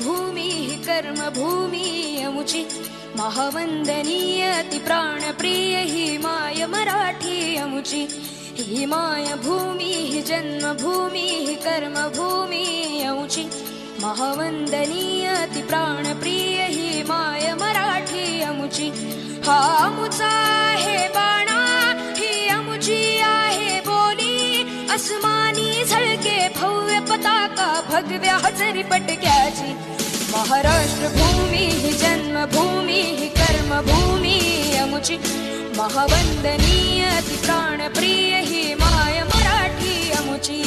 भूमी कर्मभूमी अमुची महावंदनीय अति प्राणप्रिय ही माय मराठी अमुची ही माय भूमी ही जन्मभूमी ही कर्मभूमी अमुची महावंदनीय अति प्राणप्रिय ही माय मराठी अमुची हा अमुचा आहे बाणा ही अमुची आहे बोली अस्मानी झळके भव्य पताका भगव्या हजरी पटक्याची महाराष्ट्र भूमी ही जन्मभूमी ही कर्मभूमी अमुची महावंदनीय अति प्राणप्रिय ही माय मराठी अमुची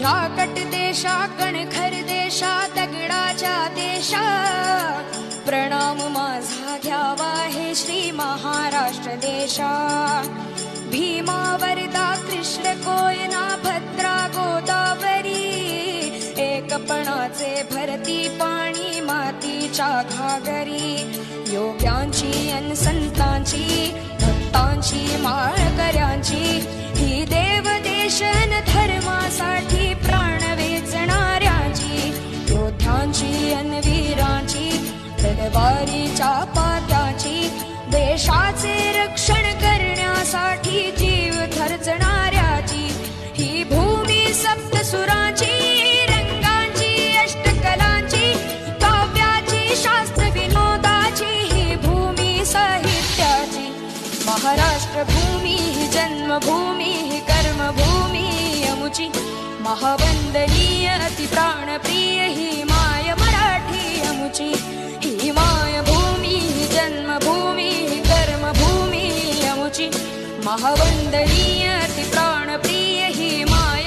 राकट देशा कणखर देशा दगडाच्या देशा प्रणाम माझा घ्यावा हे श्री महाराष्ट्र देशा भीमा वरदा कृष्ण कोयना भद्रा गोदावरी एकपणाचे भरती पाणी मातीच्या घागरी योग्यांची अन संतांची भक्तांची माळकऱ्यांची ही देवदेशन धर्मासाठी प्राण वेचणाऱ्यांची योद्ध्यांची अन वीरांची तलवारीच्या पात्याची देशाचे रक्षण करण्यासाठी जीव धर्जणाऱ्याची ही भूमी सप्तसुरांची रंगांची अष्टकलांची काव्याची शास्त्र विनोदाची ही भूमी साहित्याची महाराष्ट्र भूमी ही जन्मभूमी ही कर्मभूमी अमुची महावंदनीय अति प्राणप्रिय ही माय मराठी अमुची ही माय भूमी ही जन्मभूमी ही कर्मभूमी अमुची महावंदनीय अति प्राणप्रिय ही माय